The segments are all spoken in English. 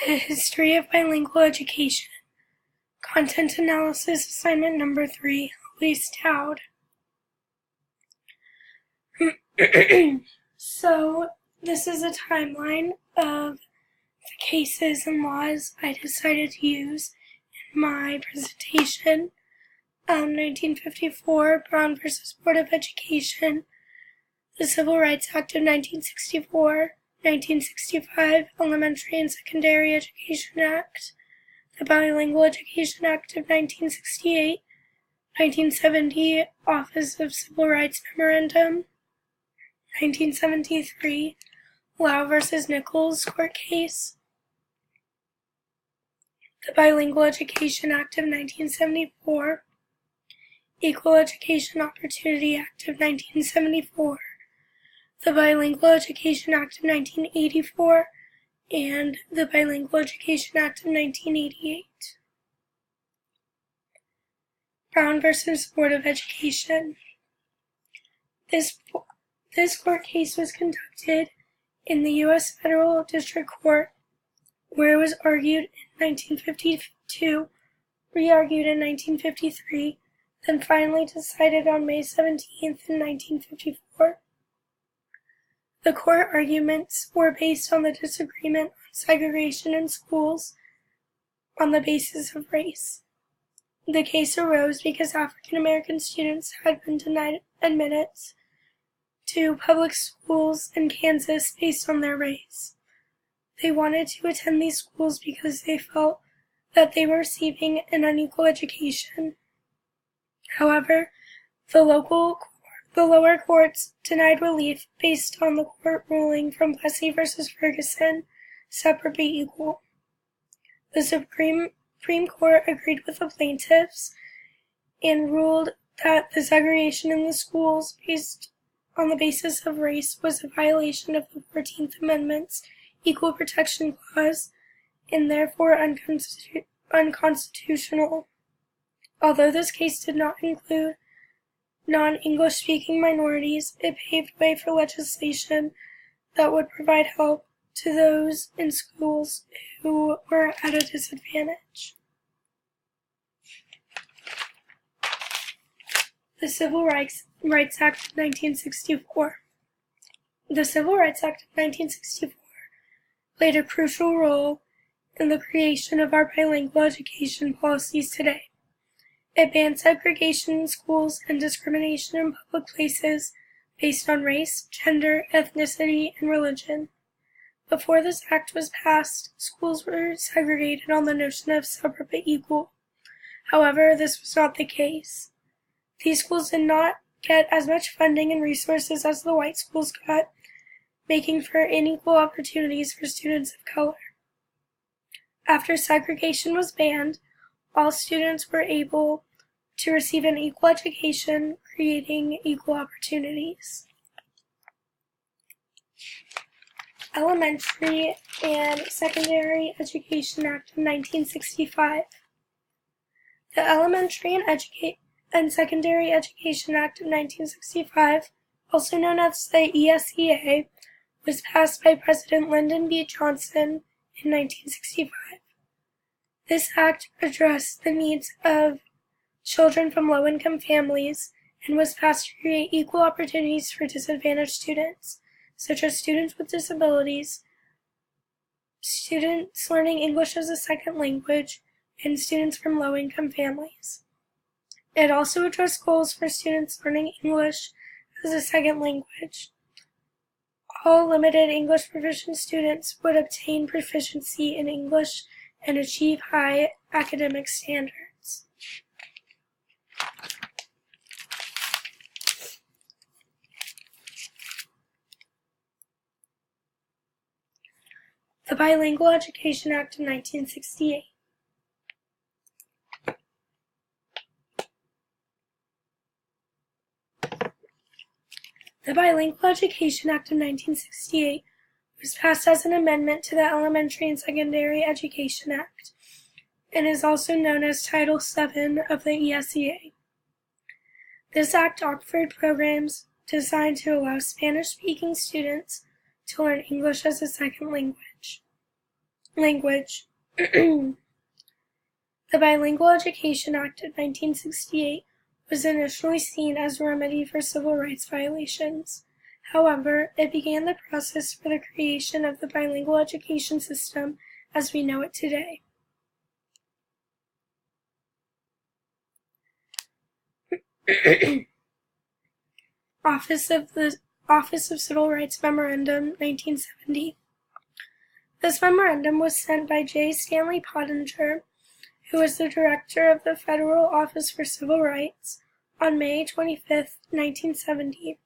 The History of Bilingual Education. Content Analysis Assignment Number 3, Helisse Dowd. So, this is a timeline of the cases and laws I decided to use in my presentation. 1954, Brown v. Board of Education, the Civil Rights Act of 1964, 1965, Elementary and Secondary Education Act, the Bilingual Education Act of 1968, 1970, Office of Civil Rights Memorandum, 1973, Lau v. Nichols court case, the Bilingual Education Act of 1974, Equal Education Opportunity Act of 1974, the Bilingual Education Act of 1984, and the Bilingual Education Act of 1988. Brown v. Board of Education. This court case was conducted in the U.S. Federal District Court, where it was argued in 1952, re-argued in 1953, then finally decided on May 17th in 1954. The court arguments were based on the disagreement on segregation in schools on the basis of race. The case arose because African American students had been denied admittance to public schools in Kansas based on their race. They wanted to attend these schools because they felt that they were receiving an unequal education. However, the lower courts denied relief based on the court ruling from Plessy v. Ferguson, separate but equal. The Supreme Court agreed with the plaintiffs and ruled that the segregation in the schools based on the basis of race was a violation of the 14th Amendment's Equal Protection Clause and therefore unconstitutional. Although this case did not include non-English speaking minorities, it paved way for legislation that would provide help to those in schools who were at a disadvantage. The Civil Rights Act of 1964. The Civil Rights Act of 1964 played a crucial role in the creation of our bilingual education policies today. It banned segregation in schools and discrimination in public places based on race, gender, ethnicity, and religion. Before this act was passed, schools were segregated on the notion of separate but equal. However, this was not the case. These schools did not get as much funding and resources as the white schools got, making for unequal opportunities for students of color. After segregation was banned, all students were able to receive an equal education, creating equal opportunities. Elementary and Secondary Education Act of 1965. The Elementary and Secondary Education Act of 1965, also known as the ESEA, was passed by President Lyndon B. Johnson in 1965. This act addressed the needs of children from low-income families and was passed to create equal opportunities for disadvantaged students, such as students with disabilities, students learning English as a second language, and students from low-income families. It also addressed goals for students learning English as a second language. All limited English proficient students would obtain proficiency in English and achieve high academic standards. The Bilingual Education Act of 1968. The Bilingual Education Act of 1968 was passed as an amendment to the Elementary and Secondary Education Act and is also known as Title VII of the ESEA. This act offered programs designed to allow Spanish-speaking students to learn English as a second language. Language. The Bilingual Education Act of 1968 was initially seen as a remedy for civil rights violations. However, it began the process for the creation of the bilingual education system as we know it today. Office of Civil Rights Memorandum, 1970. This memorandum was sent by J. Stanley Pottinger, who was the director of the Federal Office for Civil Rights, on May 25, 1970,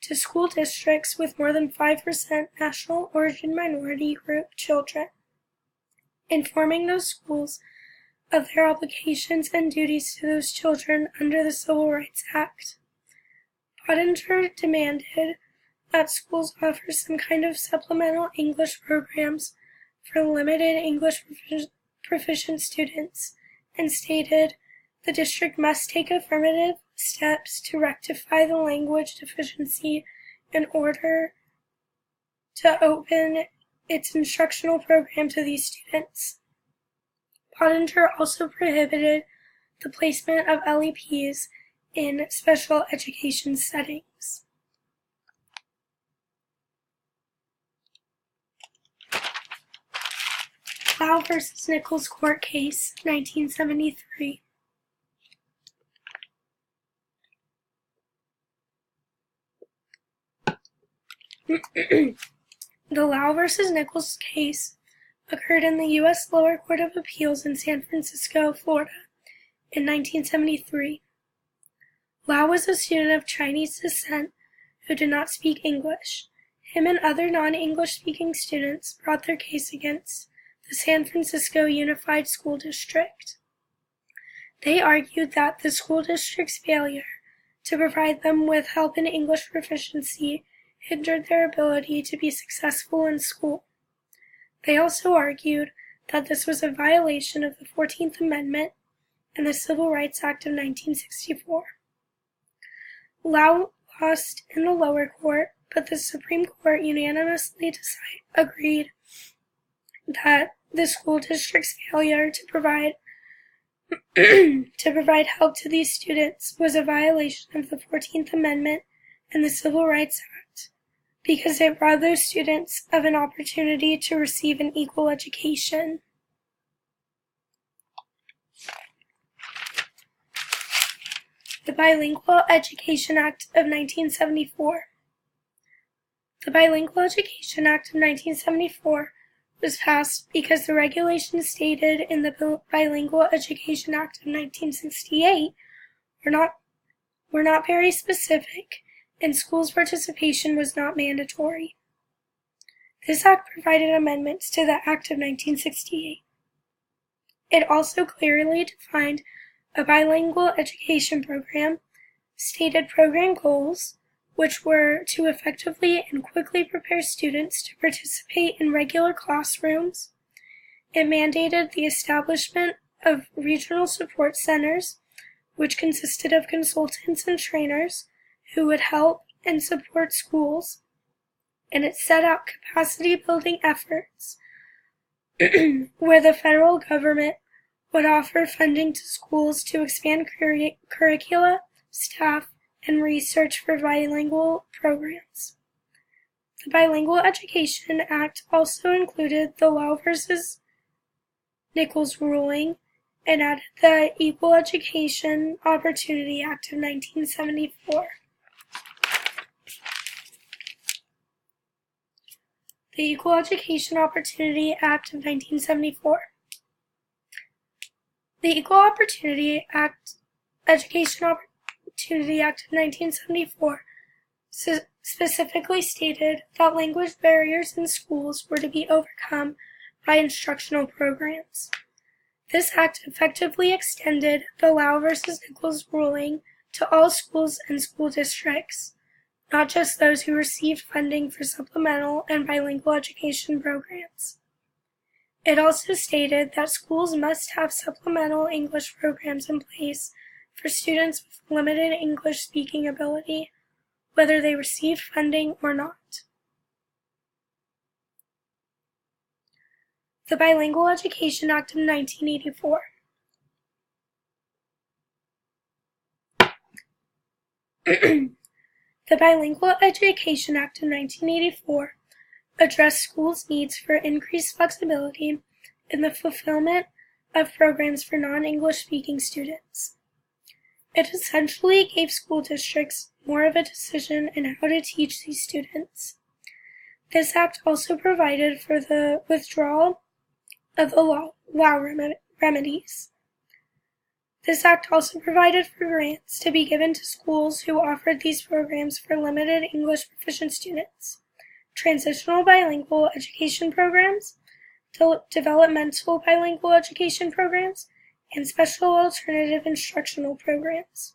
to school districts with more than 5% national origin minority group children, informing those schools of their obligations and duties to those children under the Civil Rights Act. Pottinger demanded that schools offer some kind of supplemental English programs for limited English proficient students, and stated the district must take affirmative steps to rectify the language deficiency in order to open its instructional program to these students. Pottinger also prohibited the placement of LEPs in special education settings. Lau v. Nichols Court Case, 1973. The Lau v. Nichols case occurred in the U.S. Lower Court of Appeals in San Francisco, Florida, in 1973. Lau was a student of Chinese descent who did not speak English. Him and other non-English speaking students brought their case against the San Francisco Unified School District. They argued that the school district's failure to provide them with help in English proficiency hindered their ability to be successful in school. They also argued that this was a violation of the 14th Amendment and the Civil Rights Act of 1964. Lau lost in the lower court, but the Supreme Court unanimously agreed that the school district's failure to provide help to these students was a violation of the 14th Amendment and the Civil Rights Act, because it robbed those students of an opportunity to receive an equal education. The Bilingual Education Act of 1974. The Bilingual Education Act of 1974 was passed because the regulations stated in the Bilingual Education Act of 1968 were not very specific, and schools' participation was not mandatory. This act provided amendments to the Act of 1968. It also clearly defined a bilingual education program, stated program goals, which were to effectively and quickly prepare students to participate in regular classrooms. It mandated the establishment of regional support centers, which consisted of consultants and trainers who would help and support schools, and it set out capacity building efforts where the federal government would offer funding to schools to expand curricula, staff, and research for bilingual programs. The Bilingual Education Act also included the Lau v. Nichols ruling and added the Equal Education Opportunity Act of 1974. The Equal Education Opportunity Act of 1974. The Equal Opportunity Education Opportunity Act of 1974 specifically stated that language barriers in schools were to be overcome by instructional programs. This act effectively extended the Lau v. Nichols ruling to all schools and school districts, not just those who received funding for supplemental and bilingual education programs. It also stated that schools must have supplemental English programs in place for students with limited English speaking ability, whether they received funding or not. The Bilingual Education Act of 1984. The Bilingual Education Act of 1984 addressed schools' needs for increased flexibility in the fulfillment of programs for non-English speaking students. It essentially gave school districts more of a decision in how to teach these students. This act also provided for the withdrawal of allow remedies. This act also provided for grants to be given to schools who offered these programs for limited English proficient students, transitional bilingual education programs, developmental bilingual education programs, and special alternative instructional programs.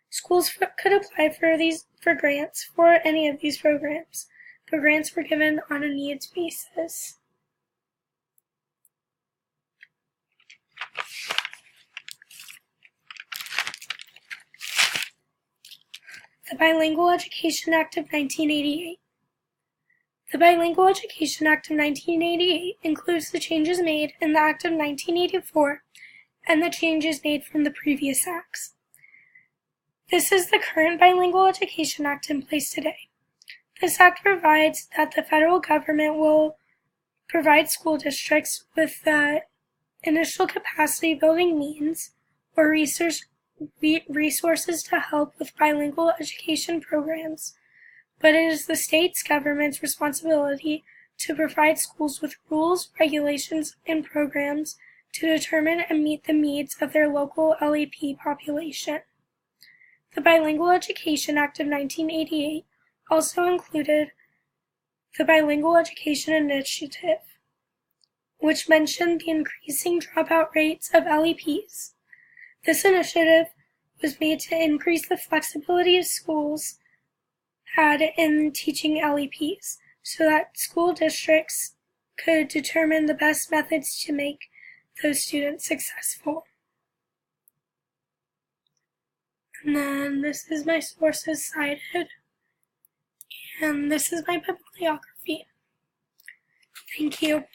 Schools could apply for grants for any of these programs, but grants were given on a needs basis. The Bilingual Education Act of 1988. The Bilingual Education Act of 1988 includes the changes made in the Act of 1984 and the changes made from the previous acts. This is the current Bilingual Education Act in place today. This act provides that the federal government will provide school districts with the initial capacity building means or resources to help with bilingual education programs, but it is the state's government's responsibility to provide schools with rules, regulations, and programs to determine and meet the needs of their local LEP population. The Bilingual Education Act of 1988 also included the Bilingual Education Initiative, which mentioned the increasing dropout rates of LEPs. This initiative was made to increase the flexibility schools had in teaching LEPs, so that school districts could determine the best methods to make those students successful. And then this is my sources cited, and this is my bibliography. Thank you.